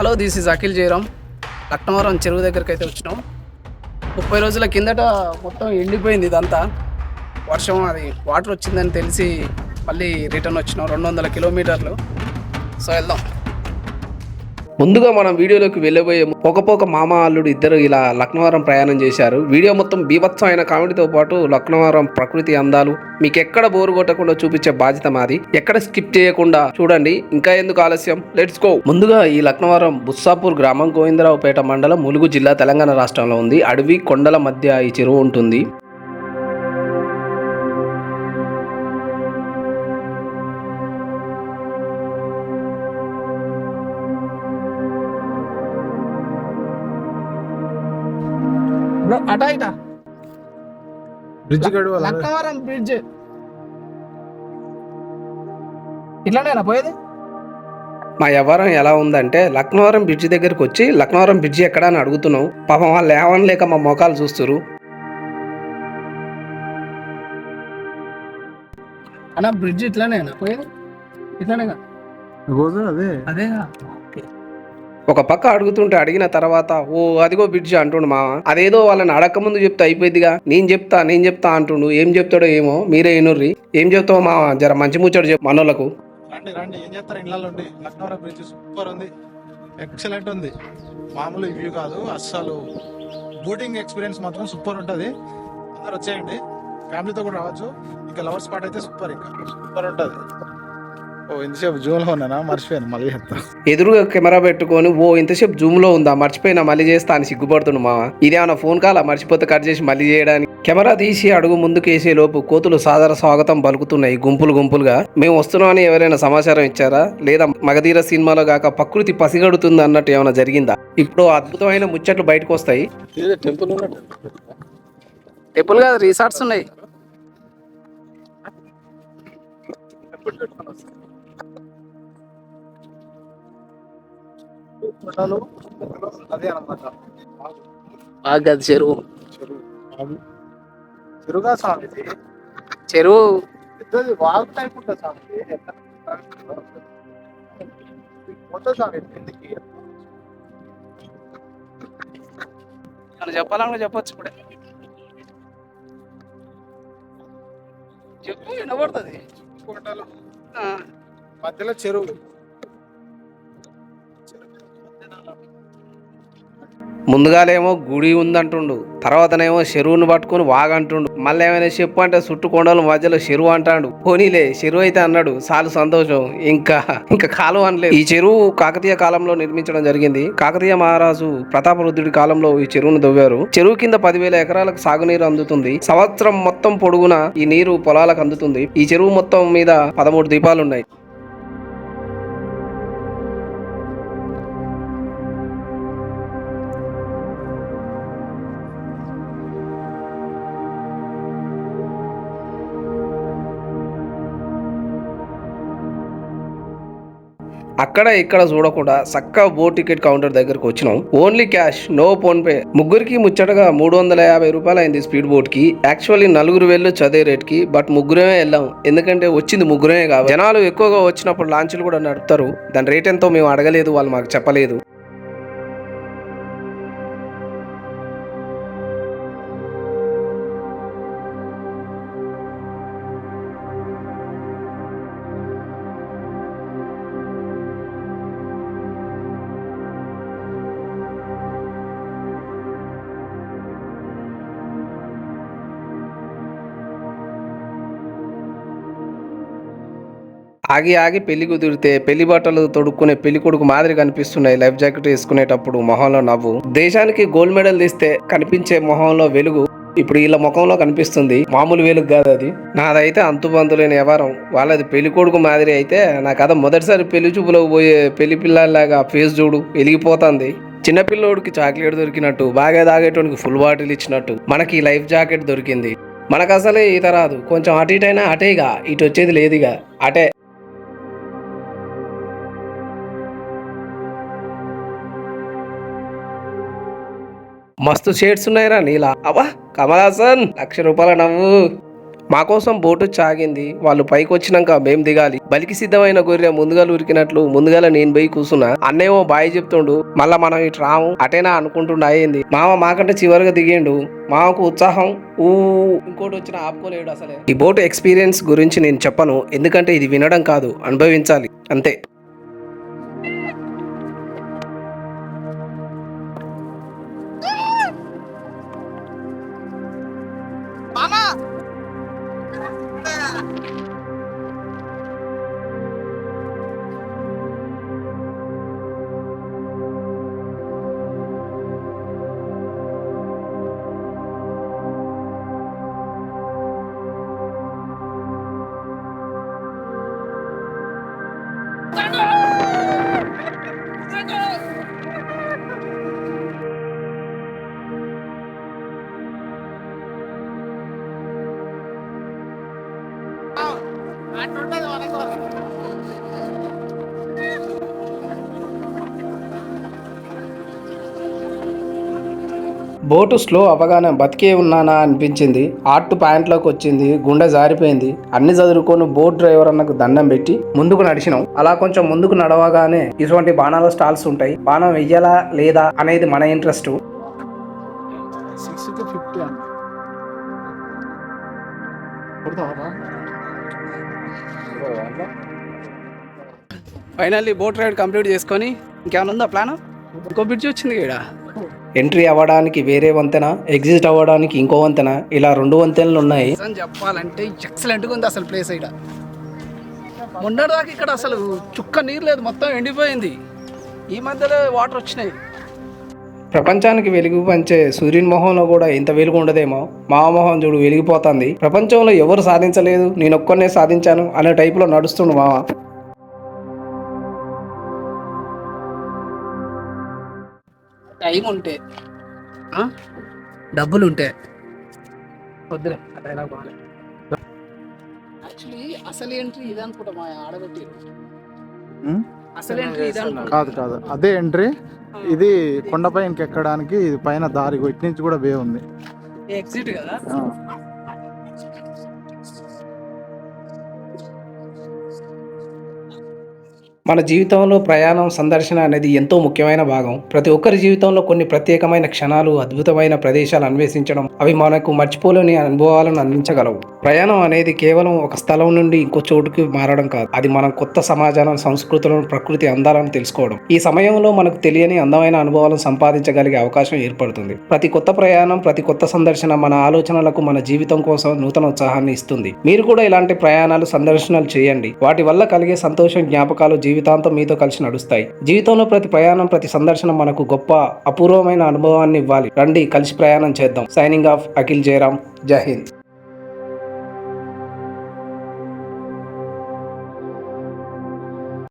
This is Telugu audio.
Hello, this is Akhil Jayaram. Laknavaram చెరువు దగ్గరికి అయితే వచ్చినాం. 30 రోజుల కిందట మొత్తం ఎండిపోయింది ఇదంతా. వర్షం అది వాటర్ వచ్చిందని తెలిసి మళ్ళీ రిటర్న్ వచ్చినాం. 200 కిలోమీటర్లు. సో వెళ్దాం. ముందుగా మనం వీడియోలోకి వెళ్ళబోయే పోకపోక మామ అల్లుడు ఇద్దరు ఇలా లక్నవరం ప్రయాణం చేశారు. వీడియో మొత్తం బీభత్సమైన కామెడీతో పాటు లక్నవరం ప్రకృతి అందాలు మీకు ఎక్కడ బోరు కొట్టకుండా చూపించే బాధ్యత మాది. ఎక్కడ స్కిప్ చేయకుండా చూడండి. ఇంకా ఎందుకు ఆలస్యం, లెట్స్ గో. ముందుగా ఈ లక్నవరం బుస్సాపూర్ గ్రామం గోవిందరావుపేట మండలం, ములుగు జిల్లా, తెలంగాణ రాష్ట్రంలో ఉంది. అడవి కొండల మధ్య ఈ చెరువు ఉంటుంది. అటా ఇటా బ్రిడ్జ్ లక్నవరం బ్రిడ్జ్ ఇట్లానేనా పోయేది? మా వ్యవహారం ఎలా ఉందంటే, లక్నవరం బ్రిడ్జి దగ్గరకు వచ్చి లక్నవరం బ్రిడ్జి ఎక్కడా అని అడుగుతున్నాం. పాపం వాళ్ళు లేక మా మొఖాలు చూస్తున్నారు. అన్న బ్రిడ్జ్ ఇట్లానేనా పోయేది? ఇట్లానేగా అదేగా. ఒక పక్క అడుగుతుంటే అడిగిన తర్వాత ఓ అదిగో బ్రిడ్జ్ అంటుండు మామ. అదేదో వాళ్ళని అడక్క ముందు చెప్తే అయిపోయిందిగా. నేను చెప్తా అంటుండు. ఏం చెప్తాడో ఏమో, మీరే ఎనుర్రి. ఏం చెప్తావు మామ? జర మంచి ముచ్చడు చెప్పు మనోళ్ళకు. రండి ఏం చేస్తారు ఇళ్ళలో ఉండి. లక్నవరం బ్రిడ్జ్ సూపర్ ఉంది, ఎక్సలెంట్ ఉంది. మామూలు వ్యూ కాదు అస్సలు. బోటింగ్ ఎక్స్పీరియన్స్ మాత్రం సూపర్ ఉంటుంది. అందరు వచ్చేయండి, ఫ్యామిలీతో కూడా రావచ్చు. ఇంకా లవర్ స్పాట్ అయితే సూపర్, ఇంకా సూపర్ ఉంటుంది. ఓ ఇంతసేపు జూమ్ లో ఉన్నానా, మర్చిపోయాను. మళ్ళీ చెప్తా. ఎదురుగా కెమెరా పెట్టుకొని ఓ ఇంతసేపు జూమ్ లో ఉందా, మర్చిపోయినా మళ్ళీ చేస్తా అని సిగ్గుపడుతుండు మామ. ఇదేమన్నా ఫోన్ కాలా మర్చిపోతే కట్ చేసి మళ్ళీ చేయడానికి? కెమెరా తీసి అడుగు ముందుకేసే లోపు కోతులు సాదర స్వాగతం పలుకుతున్నాయి గుంపులుగా. మేము వస్తున్నామని ఎవరైనా సమాచారం ఇచ్చారా? లేదా మగధీర సినిమాలో గాక ప్రకృతి పసిగడుతుంది అన్నట్టు ఏమైనా జరిగిందా? ఇప్పుడు అద్భుతమైన ముచ్చట్లు బయటకు వస్తాయి. టెంపుల్ కాదు, రిసార్ట్స్ ఉన్నాయి. అదే అనమాట చెరువు. చెరువుగా స్వామి, చెరువు పెద్దది వాగు టైప్ ఉంటుంది స్వామి. స్వామి చెప్పాలని చెప్పొచ్చు. ఇప్పుడే చెప్పు, వినబడుతుంది. మధ్యలో చెరువు. ముందుగాలేమో గుడి ఉందంటుండు, తర్వాతనేమో చెరువును పట్టుకుని వాగంటుండు. మళ్ళీ ఏమైనా చెప్పు అంటే చుట్టు కొండల మధ్యలో చెరువు అంటాడు. పోనీలే చెరువు అయితే అన్నాడు, చాలు సంతోషం. ఇంకా కాలువ అనలేదు. ఈ చెరువు కాకతీయ కాలంలో నిర్మించడం జరిగింది. కాకతీయ మహారాజు ప్రతాపరుద్రుడి కాలంలో ఈ చెరువును దవ్వారు. చెరువు కింద 10,000 ఎకరాలకు సాగునీరు అందుతుంది. సంవత్సరం మొత్తం పొడుగున ఈ నీరు పొలాలకు అందుతుంది. ఈ చెరువు మొత్తం మీద 13 దీపాలున్నాయి. అక్కడ ఇక్కడ చూడకుండా చక్కగా బోట్ టికెట్ కౌంటర్ దగ్గరకు వచ్చినాం. Only cash, no PhonePe. ముగ్గురికి ముచ్చటగా 350 రూపాయలు అయింది స్పీడ్ బోట్ కి. యాక్చువల్లీ 4 వెళ్ళొచ్చు అదే రేట్ కి, బట్ ముగ్గురమే వెళ్ళాం. ఎందుకంటే వచ్చింది ముగ్గురమే కాదు. జనాలు ఎక్కువగా వచ్చినప్పుడు లాంచ్లు కూడా నడుపుతారు. దాని రేట్ ఎంతో మేము అడగలేదు, వాళ్ళు మాకు చెప్పలేదు. ఆగి పెళ్లి కుదిరితే పెళ్లి బట్టలు తొడుక్కునే పెళ్లి కొడుకు మాదిరి కనిపిస్తున్నాయి. లైఫ్ జాకెట్ వేసుకునేటప్పుడు మొహంలో నవ్వు. దేశానికి గోల్డ్ మెడల్ తీస్తే కనిపించే మొహంలో వెలుగు ఇప్పుడు వీళ్ళ ముఖంలో కనిపిస్తుంది. మామూలు వెలుగు కాదు అది. నాదైతే అంతుబంతులేని వ్యవహారం. వాళ్ళది పెళ్లి కొడుకు మాదిరి అయితే నా కథ మొదటిసారి పెళ్లి చూపులోకి పోయే పెళ్లి పిల్లలాగా ఫేస్ చూడు వెలిగిపోతుంది. చిన్నపిల్లోడికి చాక్లెట్ దొరికినట్టు, బాగా తాగేటోనికి ఫుల్ బాటిల్ ఇచ్చినట్టు మనకి లైఫ్ జాకెట్ దొరికింది. మనకు అసలే ఈత రాదు. కొంచెం అటు ఇటైనా అటేగా, ఇటు వచ్చేది లేదుగా, అటే. మస్తు షేడ్స్ ఉన్నాయిరా నీలా. అబ్బా కమల్ హాసన్, 1,00,000 రూపాయల నవ్వు. మా కోసం బోటు చాగింది. వాళ్ళు పైకి వచ్చినాక మేము దిగాలి. బలికి సిద్ధమైన గొర్రె ముందుగా ఉరికినట్లు ముందుగా నేను పోయి కూర్చున్నా. అన్నేమో బాయ్ చెప్తుండు. మళ్ళా మనం ఇటు రాము అటేనా అనుకుంటుండ అయ్యింది. మామ మాకంటే చివరిగా దిగిండు. మామకు ఉత్సాహం ఇంకోటి వచ్చిన ఆపుకోలేడు అసలే. ఈ బోట్ ఎక్స్పీరియన్స్ గురించి నేను చెప్పను, ఎందుకంటే ఇది వినడం కాదు, అనుభవించాలి అంతే. బోటు స్లో అవగానే బతికే ఉన్నానా అనిపించింది. ఆర్ట్ ప్యాంట్లోకి వచ్చింది, గుండె జారిపోయింది. అన్ని చదువుకొని బోట్ డ్రైవర్ అన్నకు దండం పెట్టి ముందుకు నడిచినాం. అలా కొంచెం ముందుకు నడవగానే ఇటువంటి బాణాల స్టాల్స్ ఉంటాయి. బాణం వెయ్యాలా లేదా అనేది మన ఇంట్రెస్ట్. 6 to 50 అండి. కొడతావా? ఫైనల్లీ బోట్ రైడ్ కంప్లీట్ చేసుకొని ఇంకేమైనా ఉందా ప్లాన్? ఇంకో బ్రిడ్జ్ వచ్చింది ఇక్కడ. ఎంట్రీ అవ్వడానికి వేరే వంతెన, ఎగ్జిట్ అవ్వడానికి ఇంకో వంతెన, ఇలా 2 వంతెనలు ఉన్నాయి. చెప్పాలంటే ఎక్సలెంట్గా ఉంది అసలు ప్లేస్. ఇక్కడ మొన్నటిదాకా ఇక్కడ అసలు చుక్క నీరు లేదు, మొత్తం ఎండిపోయింది. ఈ మధ్యలో వాటర్ వచ్చినాయి. ప్రపంచానికి వెలుగు పంచే సూర్యుని మొహంలో కూడా ఇంత వెలుగు ఉండదేమో. మా మొహం చూడు వెలిగిపోతుంది. ప్రపంచంలో ఎవరు సాధించలేదు, నేను ఒక్కనే సాధించాను అనే టైపులో నడుస్తుండు మామ. టైం ఉంటే డబ్బులు ఉంటే వద్దులే అదైనా బాగాలే. యాక్చువల్లీ అసలు ఎంట్రీ ఇది అనుకుంటా మా ఆడబెట్టి. అసలు ఎంట్రీ ఇది కాదు కాదు, అదే ఎంట్రీ. ఇది కొండపైనకి ఎక్కడానికి ఇది పైన దారి, ఇటు నుంచి కూడా వే ఉంది. ఎగ్జిట్ కదా. మన జీవితంలో ప్రయాణం, సందర్శన అనేది ఎంతో ముఖ్యమైన భాగం. ప్రతి ఒక్కరి జీవితంలో కొన్ని ప్రత్యేకమైన క్షణాలు, అద్భుతమైన ప్రదేశాలు అన్వేషించడం, అవి మనకు మర్చిపోలేని అనుభవాలను అందించగలవు. ప్రయాణం అనేది కేవలం ఒక స్థలం నుండి ఇంకో చోటుకి మారడం కాదు, అది మనం కొత్త సమాజాలను, సంస్కృతులను, ప్రకృతి అందాలను తెలుసుకోవడం. ఈ సమయంలో మనకు తెలియని అందమైన అనుభవాలను సంపాదించగలిగే అవకాశం ఏర్పడుతుంది. ప్రతి కొత్త ప్రయాణం, ప్రతి కొత్త సందర్శన మన ఆలోచనలకు, మన జీవితం కోసం నూతన ఉత్సాహాన్ని ఇస్తుంది. మీరు కూడా ఇలాంటి ప్రయాణాలు, సందర్శనలు చేయండి. వాటి వల్ల కలిగే సంతోషం, జ్ఞాపకాలు జీవితాంతం మీతో కలిసి నడుస్తాయి. జీవితంలో ప్రతి ప్రయాణం, ప్రతి సందర్శన మనకు గొప్ప అపూర్వమైన అనుభవాన్ని ఇవ్వాలి. రండి కలిసి ప్రయాణం చేద్దాం. Signing off, Akhil Jayaram. జై హింద్.